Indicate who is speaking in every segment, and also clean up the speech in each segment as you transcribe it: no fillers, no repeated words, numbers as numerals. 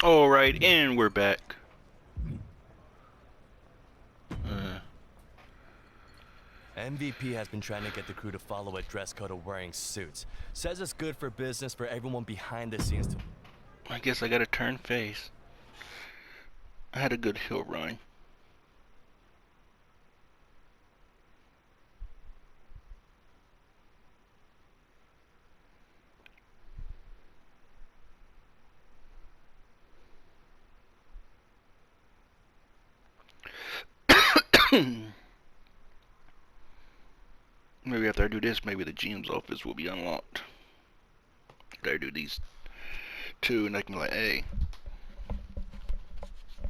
Speaker 1: Alright, and we're back.
Speaker 2: MVP has been trying to get the crew to follow a dress code of wearing suits. Says it's good for business for everyone behind the scenes to...
Speaker 1: I guess I gotta turn face. I had a good hill run. Maybe after I do this, maybe the GM's office will be unlocked. After I do these two, and I can be like, hey,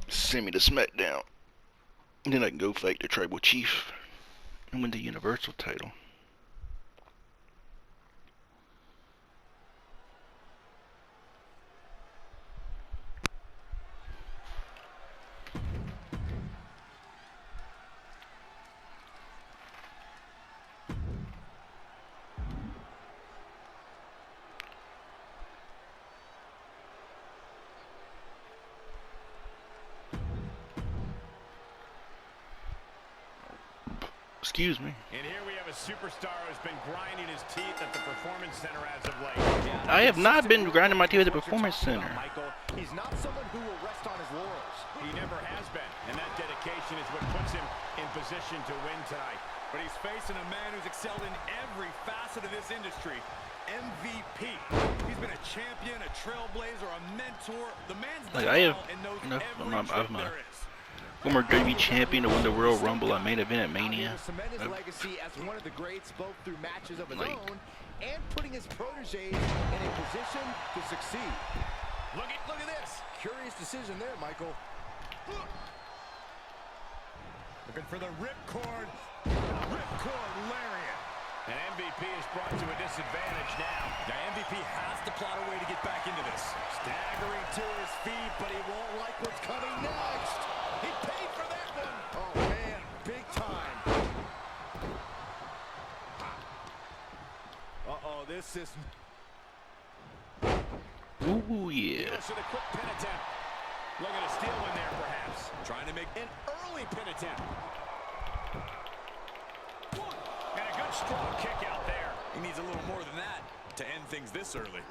Speaker 1: send me to SmackDown. And then I can go fight the Tribal Chief and win the Universal title. Excuse me.
Speaker 3: And here we have a superstar who's been grinding his teeth at the Performance Center as of late.
Speaker 1: I have not been grinding my teeth at the Performance Center.
Speaker 3: Michael, he's not someone who will rest on his laurels. He never has been, and that dedication is what puts him in position to win tonight. But he's facing a man who's excelled in every facet of this industry. MVP. He's been a champion, a trailblazer, a mentor. The man's
Speaker 1: like I have enough. I'm a former WWE champion to win the Royal Rumble. I main event at Mania.
Speaker 4: Cement his legacy as one of the greats, both through matches of his own and putting his proteges in a position to succeed.
Speaker 3: Look at this.
Speaker 4: Curious decision there, Michael.
Speaker 3: Looking for the ripcord lariat. And MVP is brought to a disadvantage now. Now MVP has to plot a way to get back into this. Staggering to his feet, but he won't like what's coming next. He paid for that one.
Speaker 4: Oh, man, big time. Uh-oh, this is...
Speaker 1: Ooh, yeah.
Speaker 3: A quick pin attempt. Looking to steal one there, perhaps. Trying to make an early pin attempt. And a good strong kick out there. He needs a little more than that to end things this early.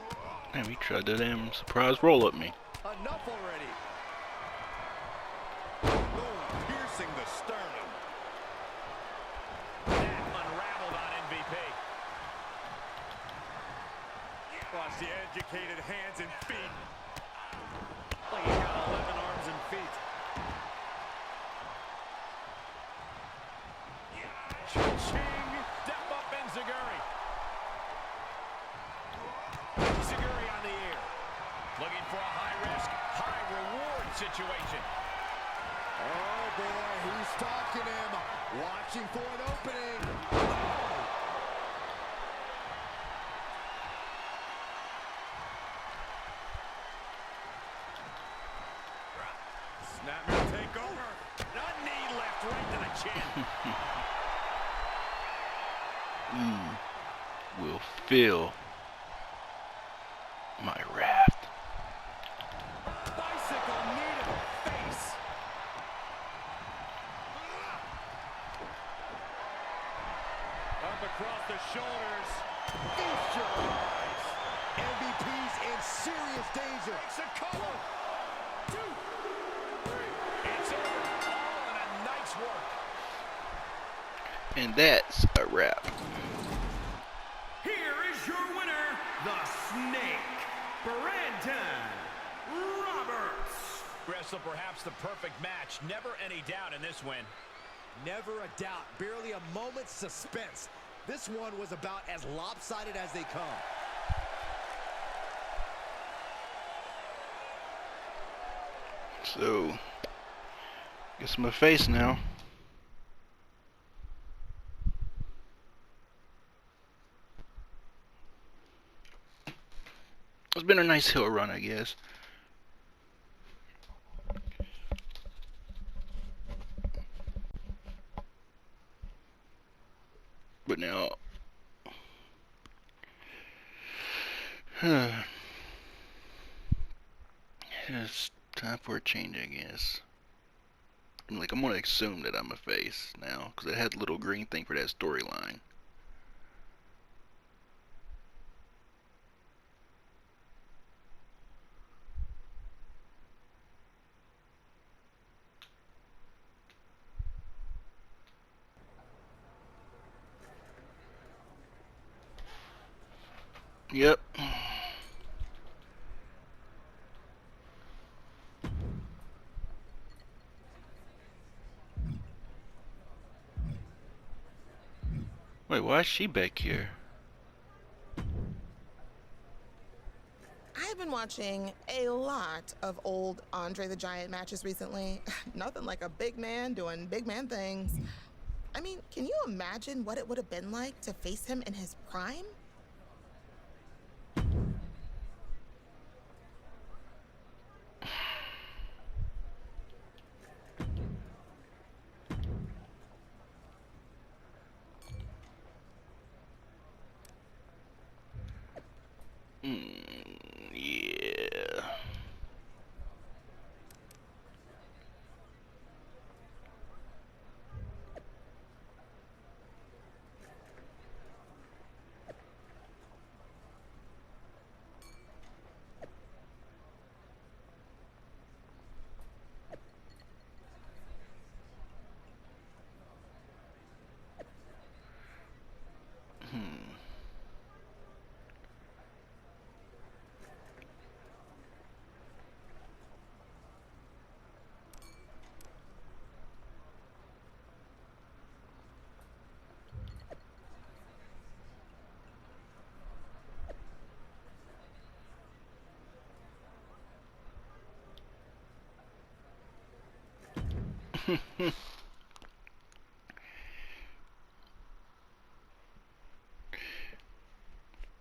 Speaker 1: Damn, he tried to damn surprise roll up me.
Speaker 4: Enough already. Boom, piercing the sternum.
Speaker 3: That unraveled on MVP. Watch the educated hands and feet. Like he's got 11 arms and feet. Cha-ching! Step up and Zaguri. Zaguri on the air. Looking for a high-risk, high-reward situation.
Speaker 4: Oh, boy, he's stalking him. Watching for an opening.
Speaker 3: Snapper take over. A knee left right to the chin.
Speaker 1: Will fill my raft.
Speaker 3: Bicycle knee to the face. Up across the shoulders.
Speaker 4: Feast your eyes. MVP's in serious danger.
Speaker 3: Makes a cover. 2, 3. It's over. All in a nice work.
Speaker 1: And that's a wrap.
Speaker 5: Here is your winner, the Snake, Brandon Roberts.
Speaker 3: Wrestle perhaps the perfect match. Never any doubt in this win.
Speaker 4: Never a doubt. Barely a moment's suspense. This one was about as lopsided as they come.
Speaker 1: So, guess my face now. It's been a nice hill run, I guess. But now, it's Time for a change, I guess. I'm gonna assume that I'm a face now, because it had a little green thing for that storyline. Yep. Wait, why is she back here?
Speaker 6: I've been watching a lot of old Andre the Giant matches recently. Nothing like a big man doing big man things. I mean, can you imagine what it would have been like to face him in his prime?
Speaker 1: Yeah.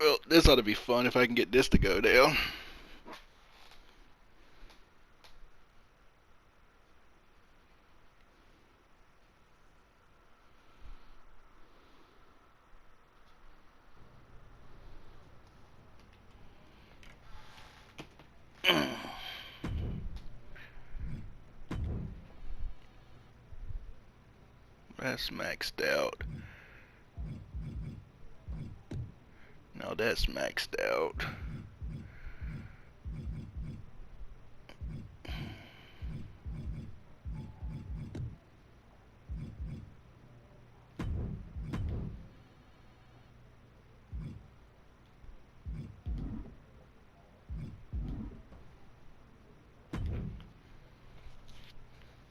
Speaker 1: Well, this ought to be fun if I can get this to go down. That's maxed out. No, that's maxed out.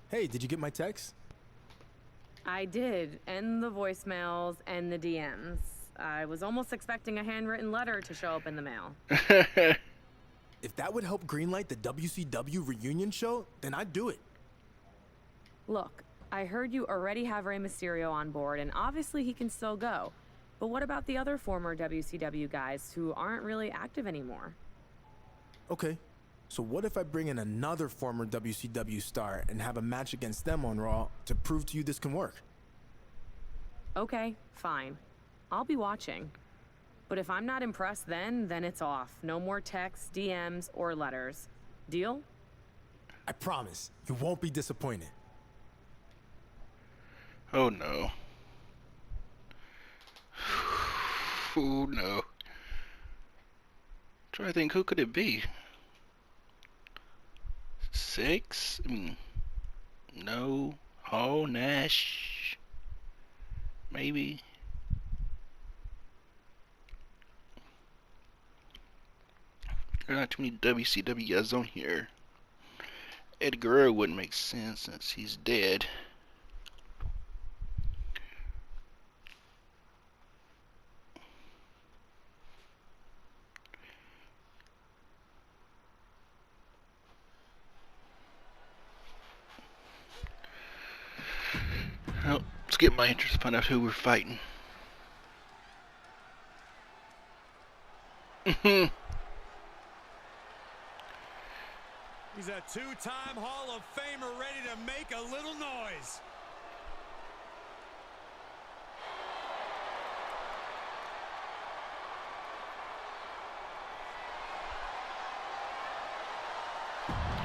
Speaker 7: Hey, did you get my text?
Speaker 8: I did, and the voicemails and the DMs. I was almost expecting a handwritten letter to show up in the mail.
Speaker 7: If that would help greenlight the WCW reunion show, then I'd do it.
Speaker 8: Look, I heard you already have Rey Mysterio on board, and obviously he can still go. But what about the other former WCW guys who aren't really active anymore?
Speaker 7: Okay, so what if I bring in another former WCW star and have a match against them on Raw to prove to you this can work?
Speaker 8: Okay, fine. I'll be watching. But if I'm not impressed then it's off. No more texts, DMs, or letters. Deal?
Speaker 7: I promise, you won't be disappointed.
Speaker 1: Oh no. Oh no. Trying to think, who could it be? 6? No. Hall, Nash. Maybe. There are not too many WCW guys on here. Eddie Guerrero wouldn't make sense since he's dead. Well, let's get my interest, find out who we're fighting.
Speaker 3: He's a two-time Hall of Famer ready to make a little noise.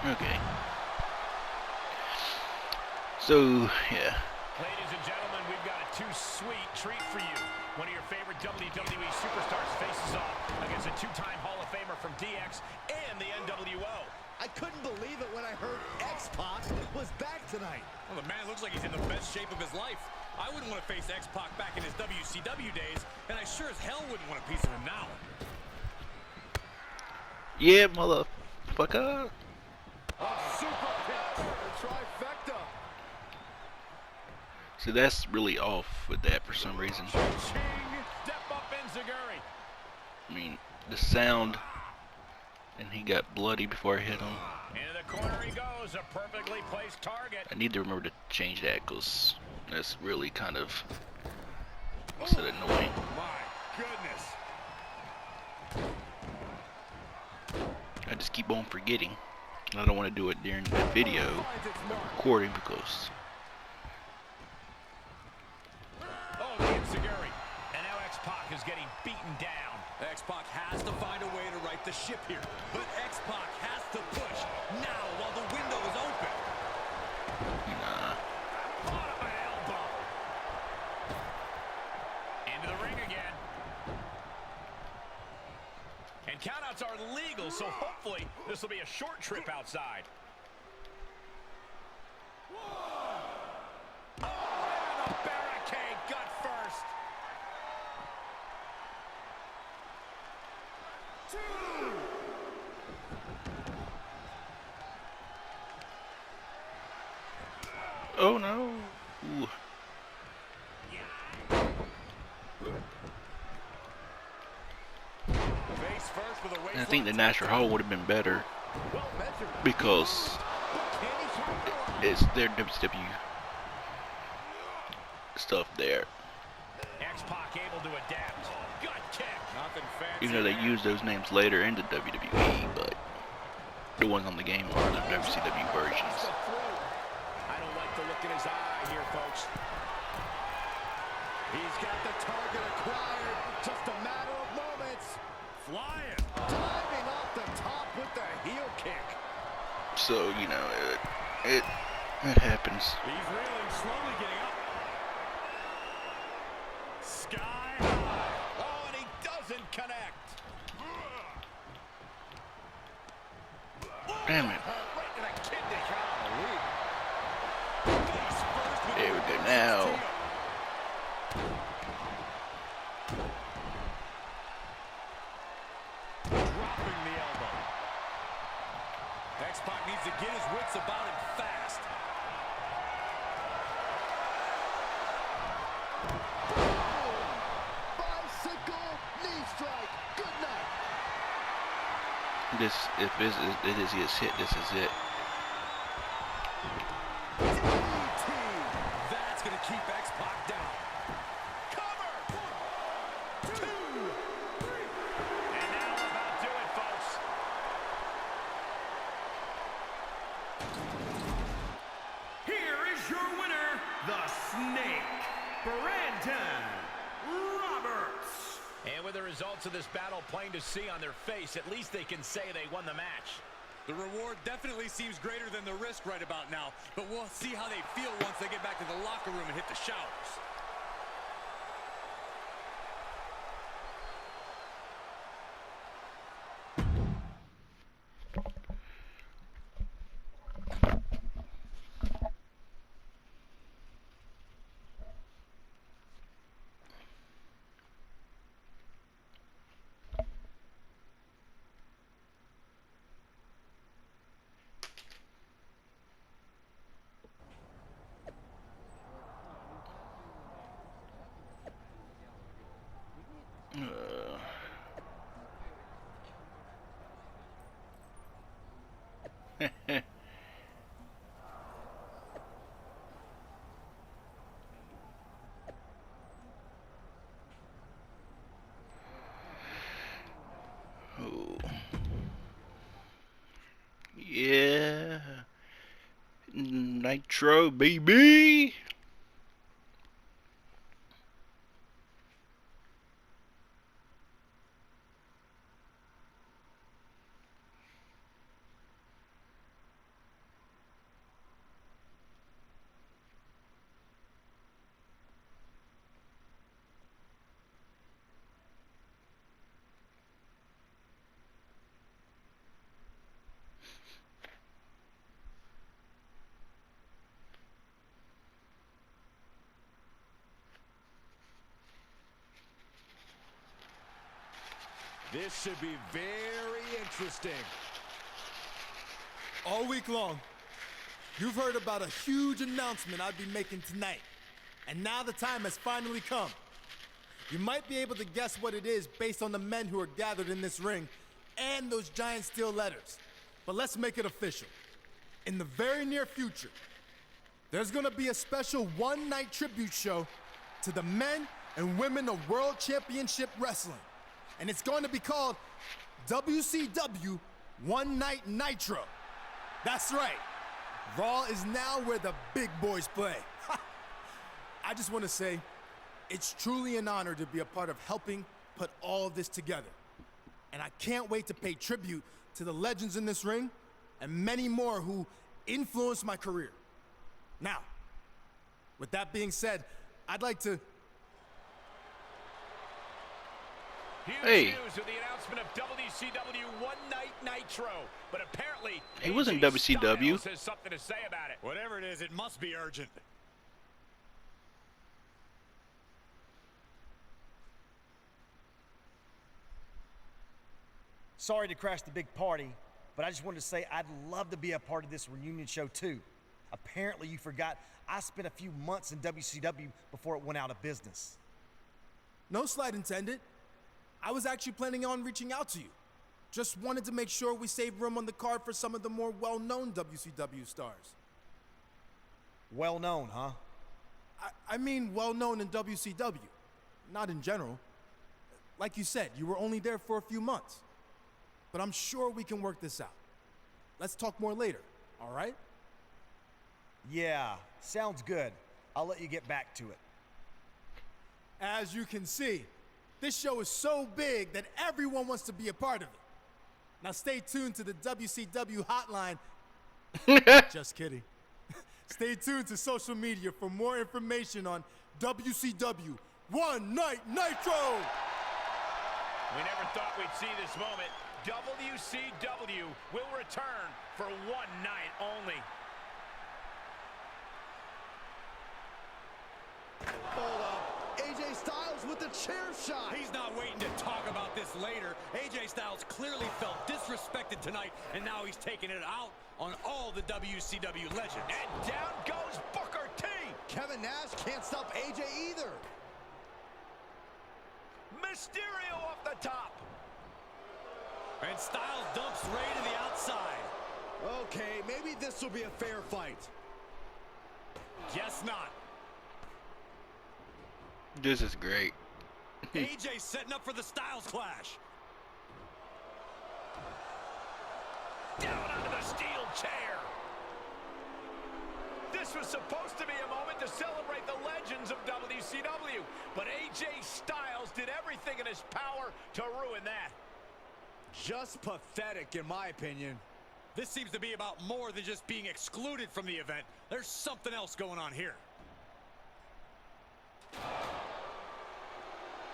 Speaker 1: Okay. So, yeah.
Speaker 3: Ladies and gentlemen, we've got a too-sweet treat for you. One of your favorite WWE superstars faces off against a two-time Hall of Famer from DX and the NWO.
Speaker 4: I couldn't believe it when I heard X-Pac was back tonight.
Speaker 9: Well, the man looks like he's in the best shape of his life. I wouldn't want to face X-Pac back in his WCW days, and I sure as hell wouldn't want a piece of him now.
Speaker 1: Yeah, motherfucker.
Speaker 4: Super kick, the trifecta.
Speaker 1: So that's really off with that for some reason.
Speaker 3: Step up Enziguri.
Speaker 1: I mean, the sound, and he got bloody before I hit him.
Speaker 3: Into the corner he goes, a perfectly placed target.
Speaker 1: I need to remember to change that because that's really kind of, what's it, annoying.
Speaker 3: My goodness.
Speaker 1: I just keep on forgetting. I don't want to do it during the video recording because
Speaker 3: Oh, the Enziguri. And now X-Pac is getting beaten down.
Speaker 9: X-Pac has to find a way to right the ship here, but X-Pac has to push now while the window is open.
Speaker 1: nah.
Speaker 3: Caught an elbow. Into the ring again. And countouts are legal, so hopefully this will be a short trip outside. Oh, and the barricade gut first.
Speaker 1: Oh no. Ooh.
Speaker 3: Face first with a
Speaker 1: And I think the natural hold would have been better because it's their WCW stuff there.
Speaker 3: X-Pac able to adapt. Gut kick. Nothing fancy.
Speaker 1: Even though they use those names later in the WWE, but the ones on the game are the WCW versions.
Speaker 3: I don't like the look in his eye here, folks.
Speaker 4: He's got the target acquired. Just a matter of moments.
Speaker 3: Flying.
Speaker 4: Diving off the top with the heel kick.
Speaker 1: So, you know, it happens.
Speaker 3: He's reeling, slowly getting up. Sky high. Oh, and he doesn't connect.
Speaker 1: Damn it.
Speaker 3: Right to the kidney.
Speaker 1: There we go now.
Speaker 3: Dropping the elbow.
Speaker 9: X-Pac needs to get his wits about him fast.
Speaker 4: Bicycle knee strike. Good night.
Speaker 1: This, if it is his hit, this is it.
Speaker 4: DDT.
Speaker 9: That's going to keep X-Pac down.
Speaker 3: Cover. 1, 2, 3. And that'll about do it, folks.
Speaker 5: Here is your winner, the Snake, Brandon Roberts.
Speaker 3: And with the results of this battle plain to see on their face, at least they can say they won the match.
Speaker 9: The reward definitely seems greater than the risk right about now, but we'll see how they feel once they get back to the locker room and hit the showers.
Speaker 1: Oh. Yeah. Nitro, baby.
Speaker 4: This should be very interesting.
Speaker 7: All week long, you've heard about a huge announcement I'd be making tonight. And now the time has finally come. You might be able to guess what it is based on the men who are gathered in this ring and those giant steel letters. But let's make it official. In the very near future, there's gonna be a special one-night tribute show to the men and women of World Championship Wrestling. And it's going to be called WCW One Night Nitro. That's right. Raw is now where the big boys play. I just want to say, it's truly an honor to be a part of helping put all of this together. And I can't wait to pay tribute to the legends in this ring and many more who influenced my career. Now, with that being said, I'd like to...
Speaker 3: Huge news with the announcement of WCW One Night Nitro, but apparently
Speaker 1: He wasn't
Speaker 3: AJ
Speaker 1: WCW.
Speaker 3: Styles has something to say about it. Whatever it is, it must be urgent.
Speaker 10: Sorry to crash the big party, but I just wanted to say I'd love to be a part of this reunion show too. Apparently you forgot I spent a few months in WCW before it went out of business.
Speaker 7: No slight intended. I was actually planning on reaching out to you. Just wanted to make sure we save room on the card for some of the more well-known WCW stars.
Speaker 10: Well known, huh?
Speaker 7: I mean well-known in WCW, not in general. Like you said, you were only there for a few months. But I'm sure we can work this out. Let's talk more later, all right?
Speaker 10: Yeah, sounds good. I'll let you get back to it.
Speaker 7: As you can see, this show is so big that everyone wants to be a part of it. Now stay tuned to the WCW hotline. Just kidding. Stay tuned to social media for more information on WCW One Night Nitro!
Speaker 3: We never thought we'd see this moment. WCW will return for one night only.
Speaker 4: Hold up. AJ Styles with the chair shot.
Speaker 9: He's not waiting to talk about this later. AJ Styles clearly felt disrespected tonight, and now he's taking it out on all the WCW legends.
Speaker 3: And down goes Booker T.
Speaker 4: Kevin Nash can't stop AJ either.
Speaker 3: Mysterio off the top.
Speaker 9: And Styles dumps Ray to the outside.
Speaker 4: Okay, maybe this will be a fair fight.
Speaker 9: Guess not.
Speaker 1: This is great.
Speaker 9: AJ setting up for the Styles clash.
Speaker 3: Down onto the steel chair. This was supposed to be a moment to celebrate the legends of WCW, but AJ Styles did everything in his power to ruin that.
Speaker 4: Just pathetic, in my opinion.
Speaker 9: This seems to be about more than just being excluded from the event. There's something else going on here.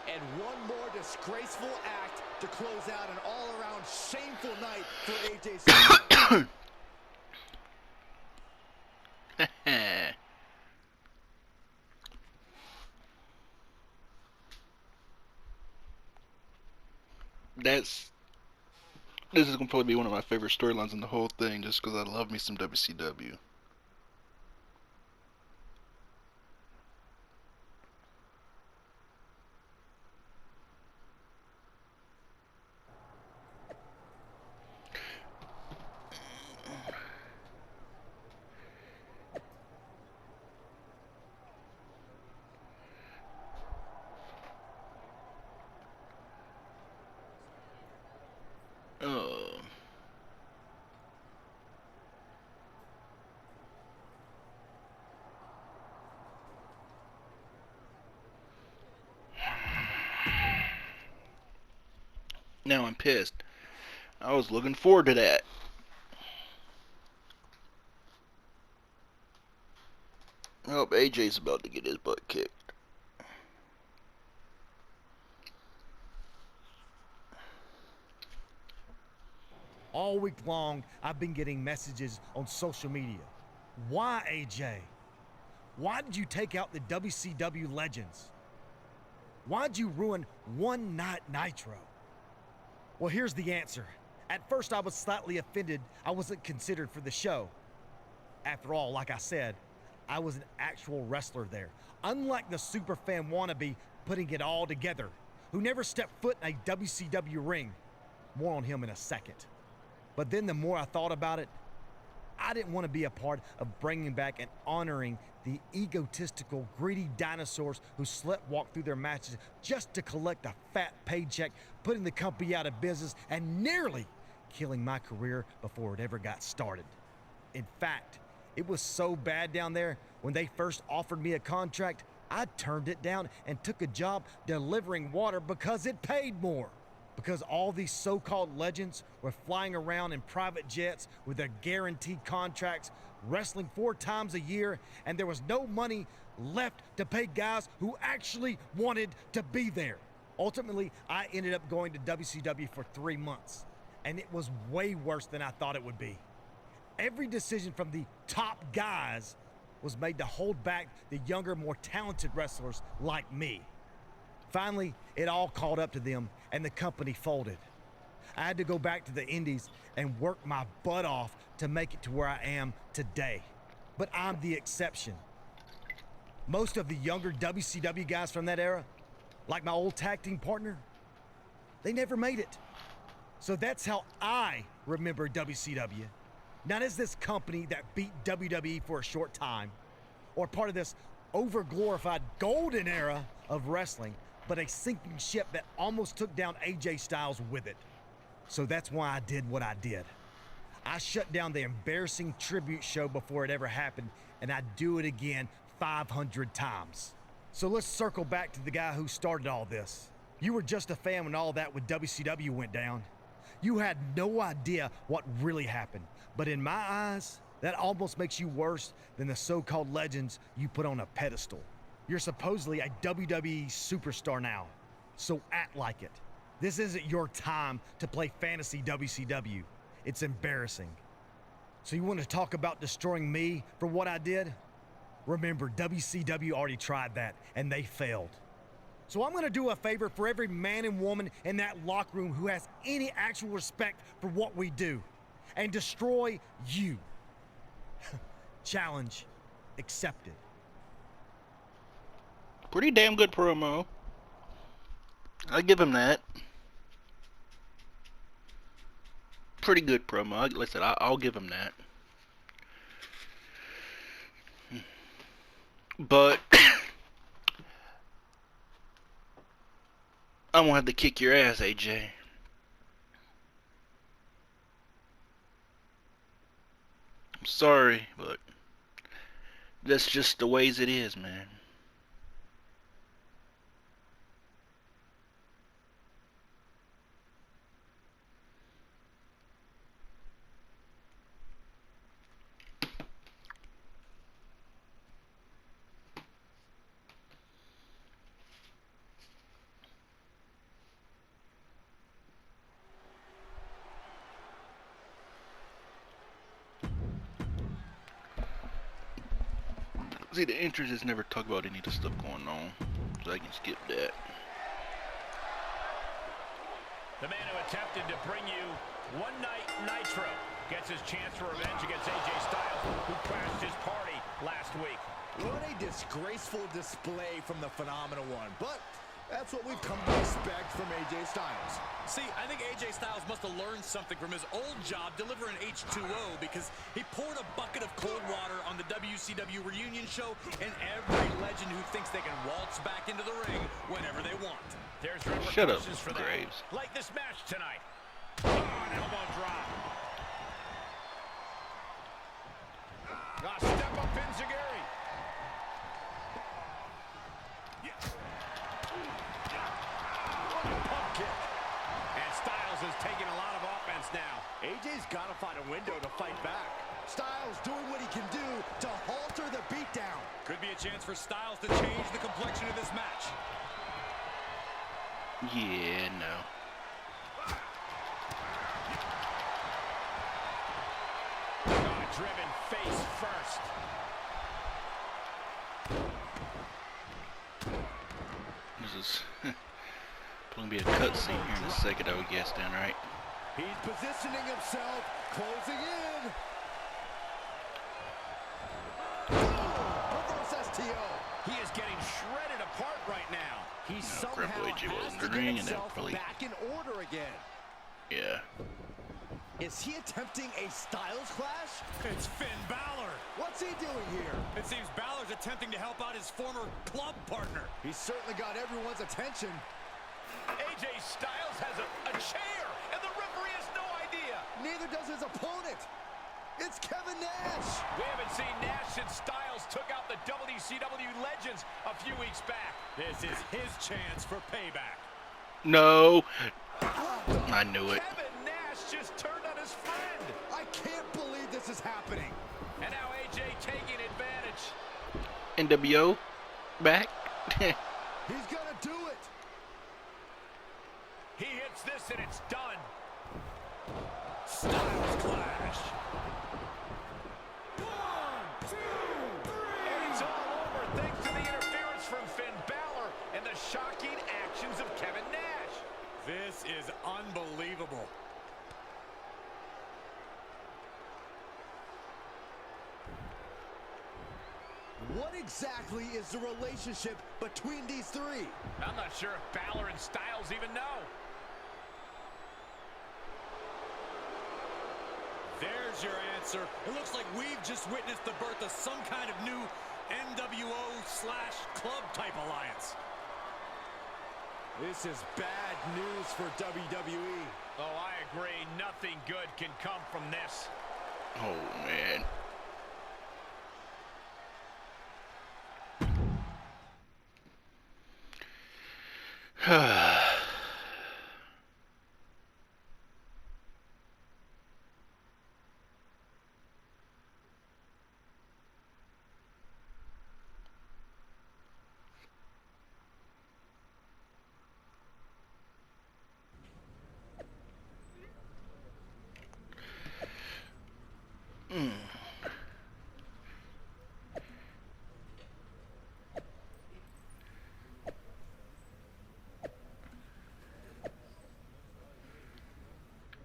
Speaker 4: And one more disgraceful act to close out an all-around shameful night for AJ Styles.
Speaker 1: This is gonna probably be one of my favorite storylines in the whole thing, just because I love me some WCW. Now I'm pissed. I was looking forward to that. I hope AJ's about to get his butt kicked.
Speaker 10: All week long, I've been getting messages on social media. Why, AJ? Why did you take out the WCW legends? Why'd you ruin One Night Nitro? Well, here's the answer. At first, I was slightly offended I wasn't considered for the show. After all, like I said, I was an actual wrestler there. Unlike the superfan wannabe putting it all together, who never stepped foot in a WCW ring. More on him in a second. But then the more I thought about it, I didn't want to be a part of bringing back and honoring the egotistical, greedy dinosaurs who sleptwalk through their matches just to collect a fat paycheck, putting the company out of business and nearly killing my career before it ever got started. In fact, it was so bad down there, when they first offered me a contract, I turned it down and took a job delivering water because it paid more. Because all these so-called legends were flying around in private jets with their guaranteed contracts, wrestling 4 times a year, and there was no money left to pay guys who actually wanted to be there. Ultimately, I ended up going to WCW for 3 months, and it was way worse than I thought it would be. Every decision from the top guys was made to hold back the younger, more talented wrestlers like me. Finally, it all caught up to them, and the company folded. I had to go back to the Indies and work my butt off to make it to where I am today. But I'm the exception. Most of the younger WCW guys from that era, like my old tag team partner, they never made it. So that's how I remember WCW. Not as this company that beat WWE for a short time, or part of this over-glorified golden era of wrestling, but a sinking ship that almost took down AJ Styles with it. So that's why I did what I did. I shut down the embarrassing tribute show before it ever happened, and I'd do it again 500 times. So let's circle back to the guy who started all this. You were just a fan when all that with WCW went down. You had no idea what really happened. But in my eyes, that almost makes you worse than the so-called legends you put on a pedestal. You're supposedly a WWE superstar now, so act like it. This isn't your time to play fantasy WCW. It's embarrassing. So you want to talk about destroying me for what I did? Remember, WCW already tried that, and they failed. So I'm going to do a favor for every man and woman in that locker room who has any actual respect for what we do, and destroy you. Challenge accepted.
Speaker 1: Pretty damn good promo. I'll give him that. Pretty good promo. Like I said, I'll give him that. But I'm gonna have to kick your ass, AJ. I'm sorry, but that's just the ways it is, man. See, the entrance is never talk about any of the stuff going on, so I can skip that.
Speaker 3: The man who attempted to bring you One Night Nitro gets his chance for revenge against AJ Styles, who crashed his party last week.
Speaker 4: What a disgraceful display from the Phenomenal One, but that's what we've come to expect from AJ Styles.
Speaker 9: See, I think AJ Styles must have learned something from his old job delivering H2O, because he poured a bucket of cold water on the WCW reunion show, and every legend who thinks they can waltz back into the ring whenever they want.
Speaker 3: There's
Speaker 1: Shut up,
Speaker 3: repercussions for that.
Speaker 1: Graves.
Speaker 3: Like this match tonight. Oh, an elbow drop. Step up Enziguri. Pump kick. And Styles is taking a lot of offense now.
Speaker 4: AJ's got to find a window to fight back. Styles doing what he can do to halter the beatdown.
Speaker 9: Could be a chance for Styles to change the complexion of this match.
Speaker 1: Yeah, no.
Speaker 3: Driven face first.
Speaker 1: This is Gonna be a cutscene here in a second, I would guess, then, right?
Speaker 4: He's positioning himself, closing in. Reverse STO. He is getting shredded apart right now. He somehow has to get himself back in order again.
Speaker 1: Yeah.
Speaker 4: Is he attempting a Styles clash?
Speaker 9: It's Finn Balor.
Speaker 4: What's he doing here?
Speaker 9: It seems Balor's attempting to help out his former club partner.
Speaker 4: He's certainly got everyone's attention.
Speaker 3: AJ Styles has a chair, and the referee has no idea.
Speaker 4: Neither does his opponent. It's Kevin Nash.
Speaker 3: We haven't seen Nash since Styles took out the WCW legends a few weeks back.
Speaker 9: This is his chance for payback.
Speaker 1: No. I knew it.
Speaker 3: Kevin Nash just turned on his friend.
Speaker 4: I can't believe this is happening.
Speaker 3: And now AJ taking advantage.
Speaker 1: NWO back.
Speaker 4: He's gonna do it.
Speaker 3: He hits this and it's done. Styles clash.
Speaker 5: 1, 2, 3.
Speaker 3: And it's all over thanks to the interference from Finn Balor and the shocking actions of Kevin Nash.
Speaker 9: This is unbelievable.
Speaker 4: What exactly is the relationship between these three?
Speaker 3: I'm not sure if Balor and Styles even know.
Speaker 9: There's your answer. It looks like we've just witnessed the birth of some kind of new NWO/club type alliance.
Speaker 4: This is bad news for WWE.
Speaker 3: Oh, I agree. Nothing good can come from this.
Speaker 1: Oh, man.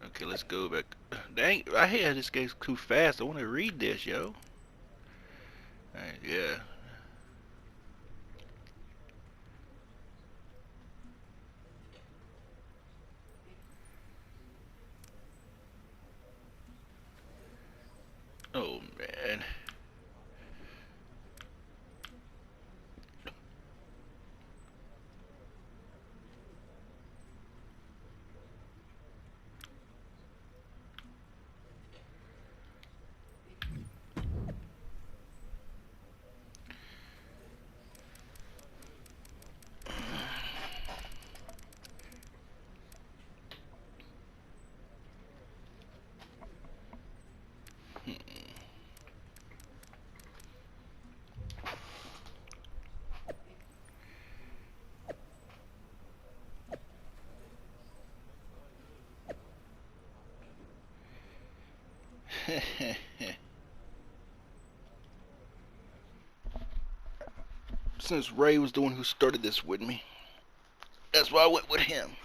Speaker 1: Okay, let's go back. Dang, I hate this game's too fast. I want to read this, yo. Alright, yeah. Oh, man. Since Ray was the one who started this with me, that's why I went with him.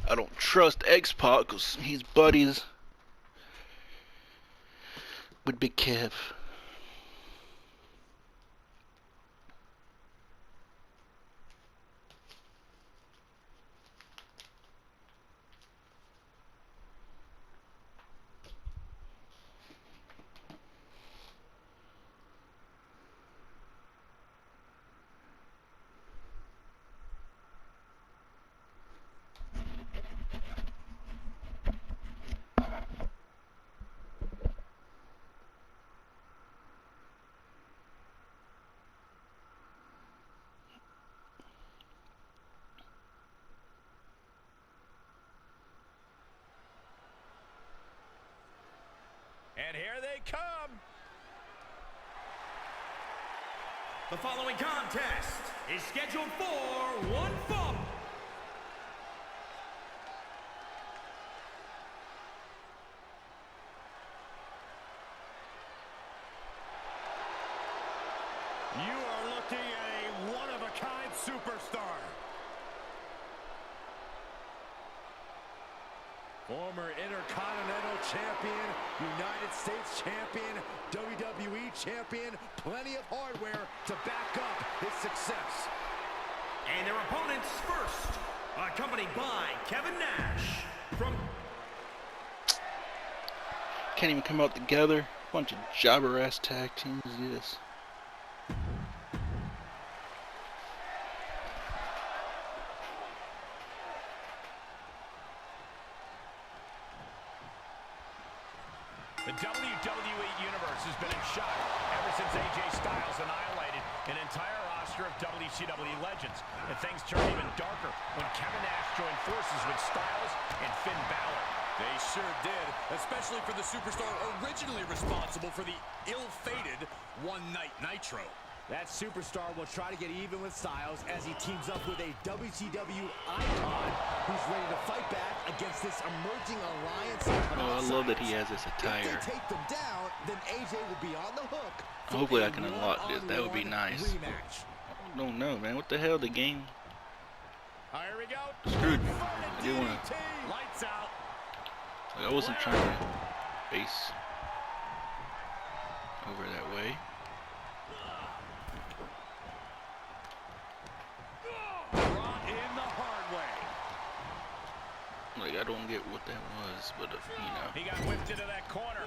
Speaker 1: I don't trust X-Pac because he's buddies with Big Kev.
Speaker 3: And here they come.
Speaker 5: The following contest is scheduled for one fall.
Speaker 3: You are looking at a one-of-a-kind superstar. Former Intercontinental Champion, United States Champion, WWE Champion, plenty of hardware to back up his success.
Speaker 5: And their opponents first, accompanied by Kevin Nash from...
Speaker 1: Can't even come out together. Bunch of jobber-ass tag teams is this.
Speaker 3: The WWE Universe has been in shock ever since AJ Styles annihilated an entire roster of WCW legends. And things turned even darker when Kevin Nash joined forces with Styles and Finn Balor.
Speaker 9: They sure did, especially for the superstar originally responsible for the ill-fated One Night Nitro.
Speaker 4: That superstar will try to get even with Styles as he teams up with a WCW icon who's ready to fight back against this emerging alliance.
Speaker 1: Oh, I love that he has this attire.
Speaker 4: If they take them down, then AJ will be on the hook.
Speaker 1: Hopefully I can unlock this. That would be nice.
Speaker 4: Rematch.
Speaker 1: I don't know, man. What the hell? The game
Speaker 3: Here we go.
Speaker 1: screwed me. I didn't want to.
Speaker 3: Lights out.
Speaker 1: Like, I wasn't trying to face over that way.
Speaker 3: Brought in the hard way.
Speaker 1: Like, I don't get what that was, but you know.
Speaker 3: He got whipped into that corner.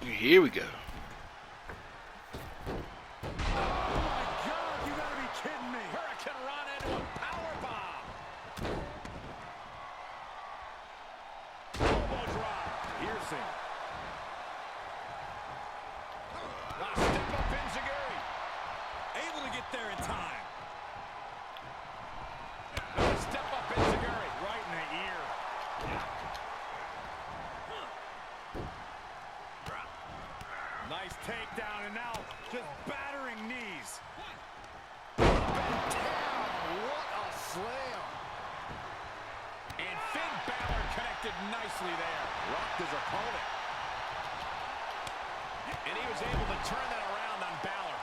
Speaker 1: Here we go.
Speaker 3: Oh my God, you gotta be kidding me. Hurricane Rana into a power bomb. Elbow drop. Piercing. Wow, step up Enziguri.
Speaker 9: Able to get there in time.
Speaker 3: Another step up Enziguri. Right in the ear. Nice takedown, and now just battering knees. Bent down. What a slam. And Finn Balor connected nicely there.
Speaker 4: Rocked his opponent.
Speaker 3: And he was able to turn that around on Balor.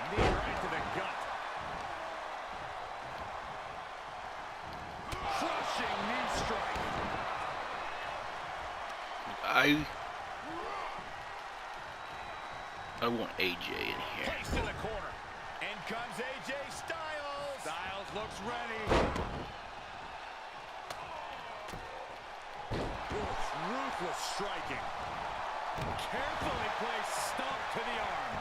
Speaker 3: Knee right to the gut. Crushing knee strike.
Speaker 1: I want AJ in here.
Speaker 3: Placed in the corner. In comes AJ Styles. Styles looks ready. Ruthless striking. Carefully placed stomp to the arm.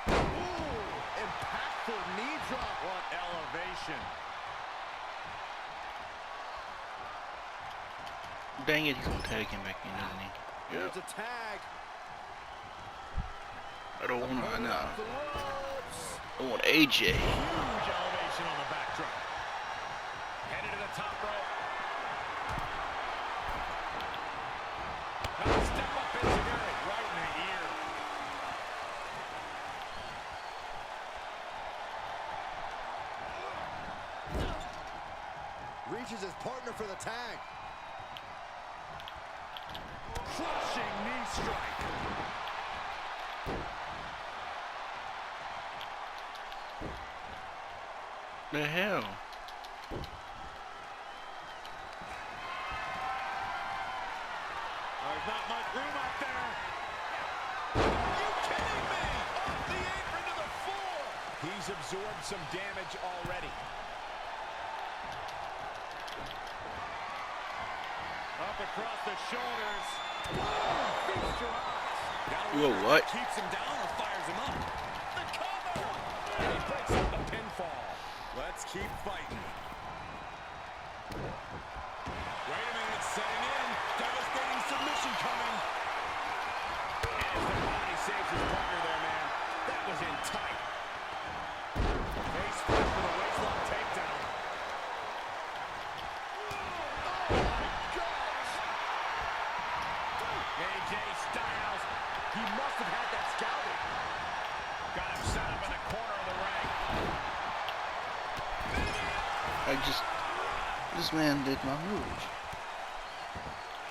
Speaker 3: Ooh, impactful knee drop. What elevation.
Speaker 1: Dang it, he's gonna tag him back in, doesn't he?
Speaker 4: Here's a tag.
Speaker 1: I don't want to. No.
Speaker 4: Off the ropes.
Speaker 1: I want AJ.
Speaker 3: Huge elevation on the backdrop. Headed to the top rope. Now step up Enziguri right in the ear.
Speaker 4: Reaches his partner for the tag.
Speaker 3: Crushing knee strike.
Speaker 1: The hell?
Speaker 3: There's not much room out there. Are you kidding me? Off the apron to the floor. He's absorbed some damage already. Up across the shoulders. Boom! Feast your eyes.
Speaker 1: Whoa, what?
Speaker 9: Keeps him down or fires him up.
Speaker 3: The cover. And he breaks up the pinfall.
Speaker 9: Let's keep fighting.
Speaker 3: Wait a minute, setting in. Devastating submission coming. And as the body saves his partner there, man. That was in tight. Face first with a waistlock takedown. Oh my gosh! AJ Styles. He must have had that scouted. Got him set up in the corner of the ring.
Speaker 1: landed my move.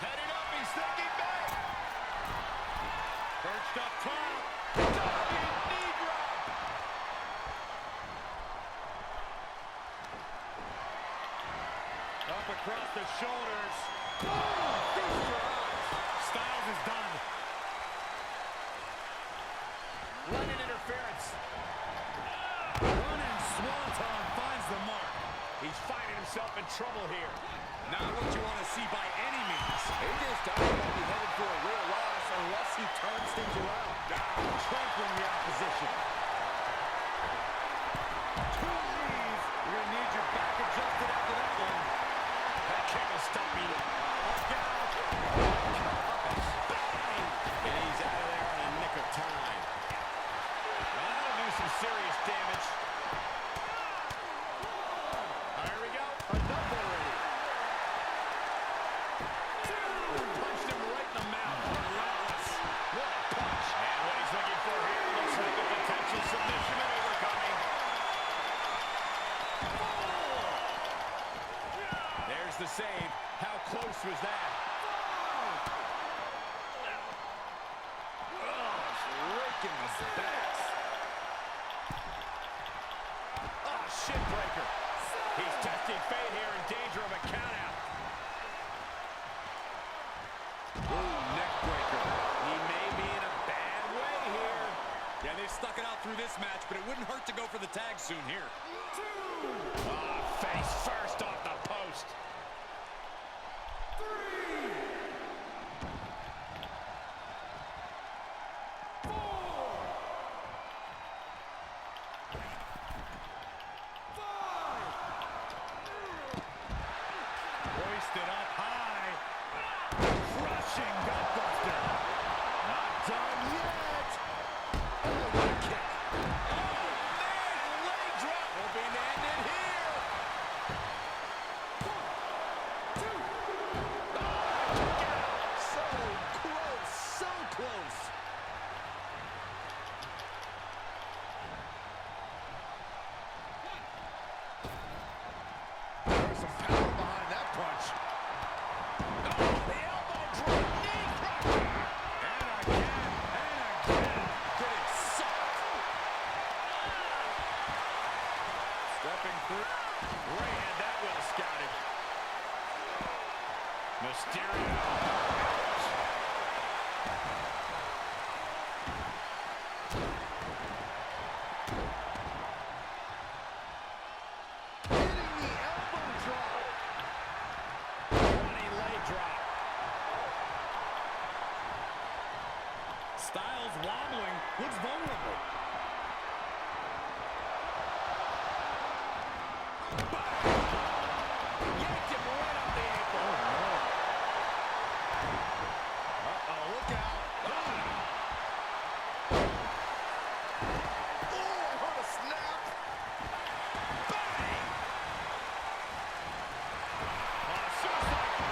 Speaker 3: Heading up, he's thinking back. Perched up top. Diving knee drop. Up across the shoulders. Oh, feast your eyes. Styles is done. Running interference. Running swanton finds the mark. He's finding himself in trouble here. Not what you want to see by any means. AJ's Styles might be headed for a real loss unless he turns things around. Trampling the opposition. Two knees. You're going to need your back adjusted after that one. That kick will stop me. Look out. Bang! And he's out of there in a nick of time. That'll do some serious damage. Here we go. Enough already. Punched him right in the mouth. Relentless. What a punch. And what he's looking for here looks like a potential submission and overcoming. There's the save. How close was that? Oh, it's raking the backs. Oh, shit breaker. He's testing fate here, in danger of a countout. Ooh, neck breaker. He may be in a bad way here.
Speaker 9: Yeah, they've stuck it out through this match, but it wouldn't hurt to go for the tag soon here.
Speaker 3: Oh, face first off the post. Hoisted up high. Crushing gutbuster. Not done yet. Oh, what a kick. Oh, man, leg drop. Will be landed here. 1, 2. Oh, kick out. So close, so close. There's some power behind that punch. Oh, the elbow drop, knee cracker. And again, getting sucked. Stepping through. Ray had that well scouted. Mysterio. Hitting the elbow drop. Running leg drop. Styles wobbling. Looks vulnerable. Yanked him right off the apron. Uh-oh, look out. Oh, what a snap. Bang!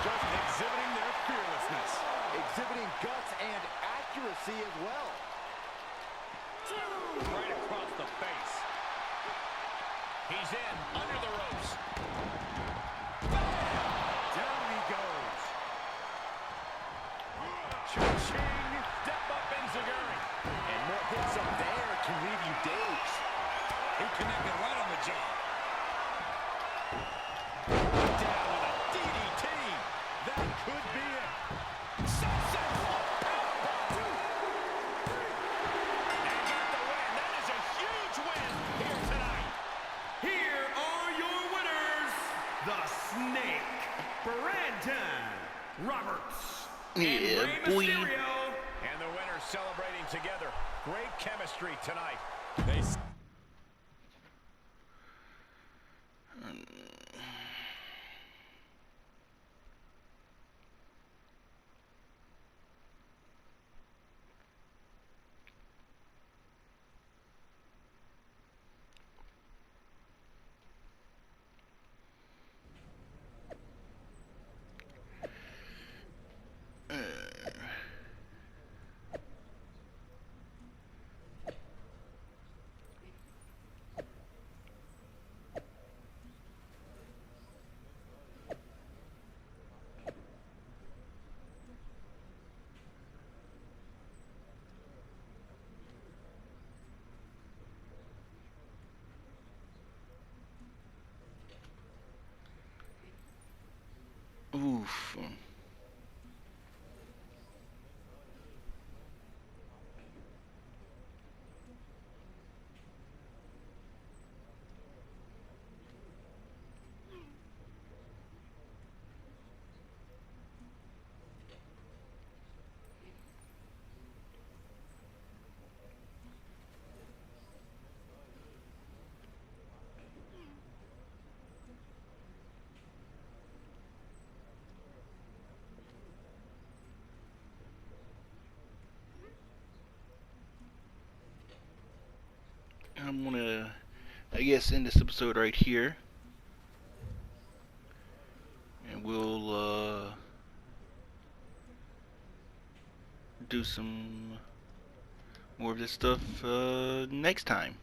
Speaker 3: Just exhibiting their fearlessness. Exhibiting guts and accuracy as well. Right across the face. He's in, under the ropes. Bam! Down he goes. Cha-ching! Step up Enziguri. And more hits up there can leave you dazed. He connected right on the jaw. Down with a DDT. That could be it. Sunset flip powerbomb. 2, 3. And got the win. That is a huge win here tonight.
Speaker 5: Here are your winners, the Snake, Brandon Roberts, and
Speaker 1: Yeah,
Speaker 5: Rey
Speaker 1: boy.
Speaker 5: Mysterio.
Speaker 3: And the winners celebrating together. Great chemistry tonight.
Speaker 9: They
Speaker 1: I'm gonna, I guess, end this episode right here, and we'll do some more of this stuff next time.